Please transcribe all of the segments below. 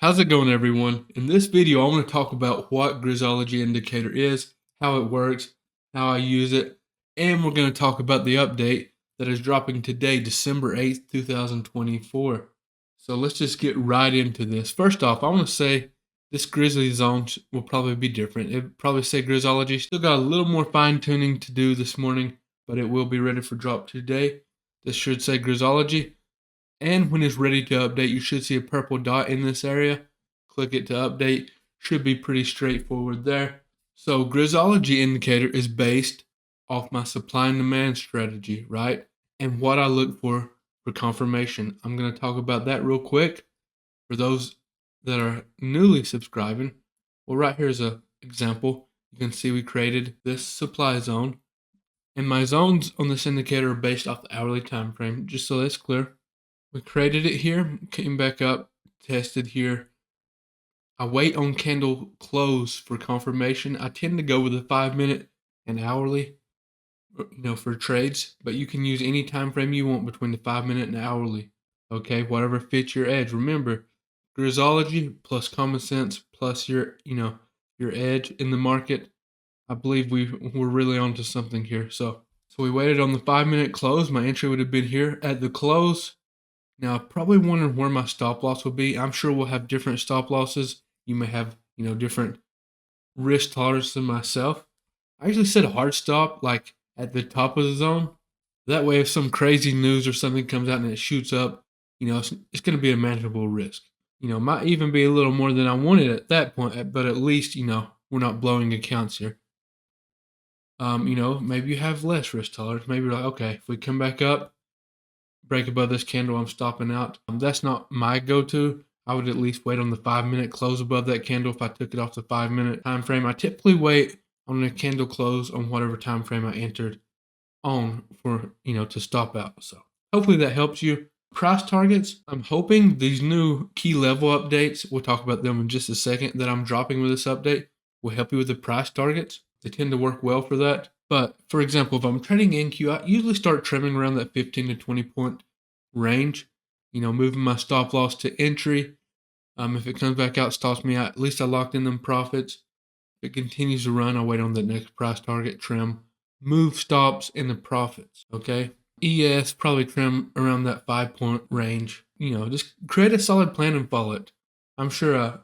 How's it going, everyone? In this video, I want to talk about what Grizzology Indicator is, how it works, how I use it, and we're going to talk about the update that is dropping today, December 8th, 2024. So let's just get right into this. First off, I want to say this Grizzly zone will probably be different. It probably say Grizzology. Still got a little more fine tuning to do this morning, but it will be ready for drop today. This should say Grizzology. And when it's ready to update, you should see a purple dot in this area. Click it to update. Should be pretty straightforward there. So Grizzology Indicator is based off my supply and demand strategy, right? And what I look for confirmation. I'm going to talk about that real quick. For those that are newly subscribing, well, right here's an example. You can see we created this supply zone. And my zones on this indicator are based off the hourly time frame, just so that's clear. We created it here, came back up, tested here. I wait on candle close for confirmation. I tend to go with a 5-minute and hourly, for trades, but you can use any time frame you want between the 5-minute and hourly. Okay, whatever fits your edge. Remember, Grizzology plus common sense plus your edge in the market. I believe we're really onto something here. So we waited on the 5-minute close. My entry would have been here at the close. Now, probably wondering where my stop loss will be. I'm sure we'll have different stop losses. You may have, different risk tolerance than myself. I usually set a hard stop, like at the top of the zone. That way, if some crazy news or something comes out and it shoots up, it's going to be a manageable risk. Might even be a little more than I wanted at that point, but at least, we're not blowing accounts here. Maybe you have less risk tolerance. Maybe you're like, okay, if we come back up, break above this candle, I'm stopping out. That's not my go-to. I would at least wait on the 5-minute close above that candle if I took it off the 5-minute time frame. I typically wait on the candle close on whatever time frame I entered on for, to stop out. So hopefully that helps you. Price targets, I'm hoping these new key level updates, we'll talk about them in just a second, that I'm dropping with this update will help you with the price targets. They tend to work well for that. But for example, if I'm trading NQ, I usually start trimming around that 15 to 20 point range, moving my stop loss to entry. If it comes back out, stops me out, at least I locked in them profits. If it continues to run, I wait on the next price target, trim, move stops in the profits, okay? ES, probably trim around that 5-point range. Just create a solid plan and follow it. I'm sure, a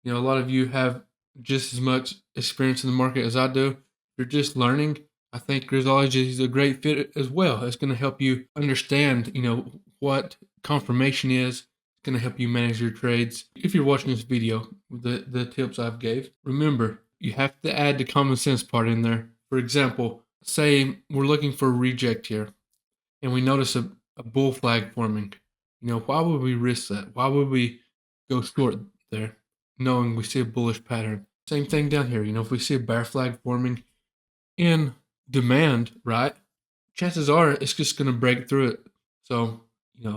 lot of you have just as much experience in the market as I do. If you're just learning, I think Grizzology is a great fit as well. It's going to help you understand, what confirmation is. It's going to help you manage your trades. If you're watching this video, the tips I've gave, remember, you have to add the common sense part in there. For example, say we're looking for a reject here, and we notice a bull flag forming. Why would we risk that? Why would we go short there, knowing we see a bullish pattern? Same thing down here. If we see a bear flag forming in demand, right, chances are it's just going to break through it. So,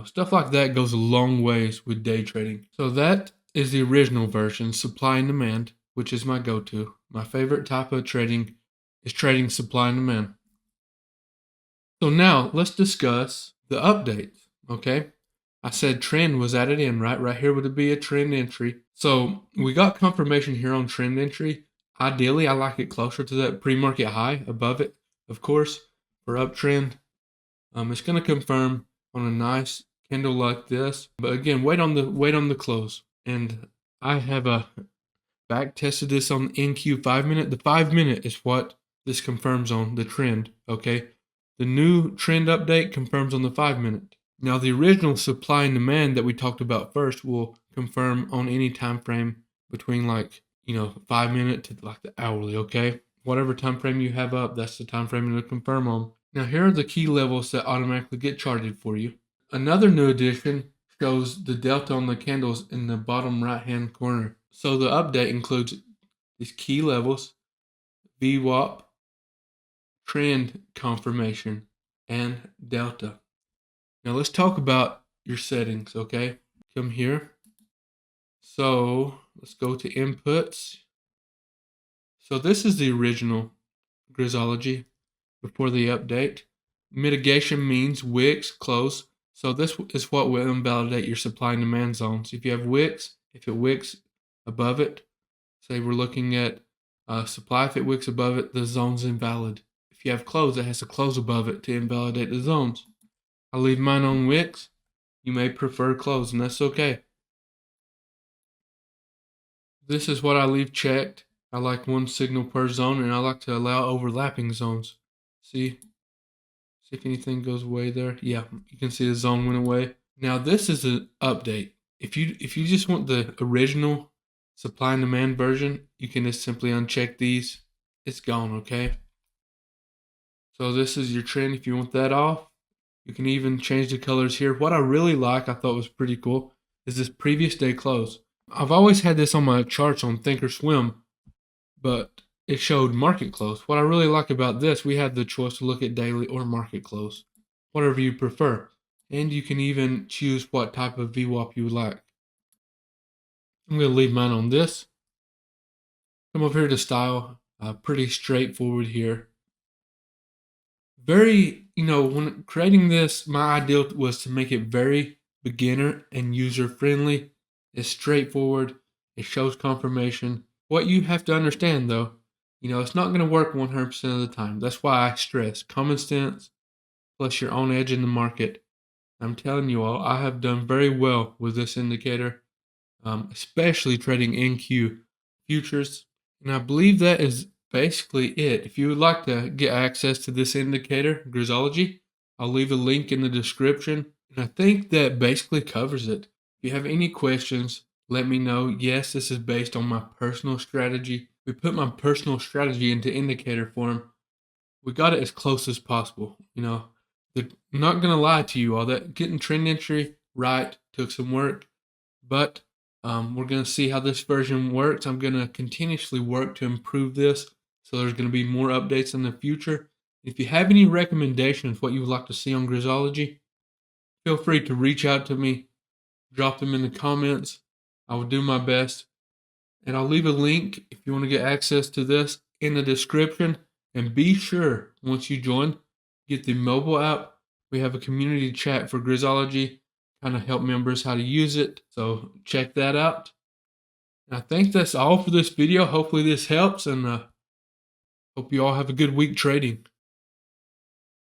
stuff like that goes a long ways with day trading. So that is the original version, supply and demand, which is my go-to. My favorite type of trading is trading supply and demand. So now let's discuss the updates, okay? I said trend was added in, right? Right here would be a trend entry. So we got confirmation here on trend entry. Ideally, I like it closer to that pre-market high, above it, of course, for uptrend. It's going to confirm on a nice candle like this. But again, wait on the close. And I have back tested this on the NQ 5-minute. The 5-minute is what this confirms on the trend, okay? The new trend update confirms on the 5-minute. Now, the original supply and demand that we talked about first will confirm on any time frame between 5-minute to the hourly, okay? Whatever time frame you have up, that's the time frame it'll confirm on. Now, here are the key levels that automatically get charted for you. Another new addition shows the delta on the candles in the bottom right-hand corner. So the update includes these key levels, VWAP, trend confirmation, and delta. Now let's talk about your settings, okay? Come here. So let's go to inputs. So this is the original Grizzology before the update. Mitigation means wicks, close. So this is what will invalidate your supply and demand zones. If you have wicks, If it wicks above it, say we're looking at supply, if it wicks above it, the zone's invalid. If you have close, it has to close above it to invalidate the zones. I leave mine on wicks. You may prefer close, and that's okay. This is what I leave checked. I like one signal per zone, and I like to allow overlapping zones. See if anything goes away there. Yeah, you can see the zone went away. Now this is an update. If you just want the original supply and demand version, you can just simply uncheck these. It's gone, okay? So this is your trend. If you want that off, you can even change the colors here. What I really like, I thought was pretty cool, is this previous day close. I've always had this on my charts on Thinkorswim, but it showed market close. What I really like about this, we have the choice to look at daily or market close, whatever you prefer. And you can even choose what type of VWAP you would like. I'm going to leave mine on this. Come over here to style. Pretty straightforward here. Very, when creating this, my ideal was to make it very beginner and user friendly. It's straightforward. It shows confirmation. What you have to understand though, it's not going to work 100% of the time. That's why I stress common sense plus your own edge in the market. I'm telling you all, I have done very well with this indicator, especially trading NQ futures. And I believe that is basically it. If you would like to get access to this indicator, Grizzology, I'll leave a link in the description. And I think that basically covers it. If you have any questions, let me know. Yes, this is based on my personal strategy. We put my personal strategy into indicator form. We got it as close as possible. I'm not going to lie to you all, that getting trend entry right took some work, but we're going to see how this version works. I'm going to continuously work to improve this, so there's going to be more updates in the future. If you have any recommendations, what you would like to see on Grizzology, feel free to reach out to me, drop them in the comments. I will do my best, and I'll leave a link if you want to get access to this in the description. And be sure, once you join, get the mobile app. We have a community chat for Grizzology, kind of help members how to use it. So check that out. And I think that's all for this video. Hopefully this helps, and hope you all have a good week trading.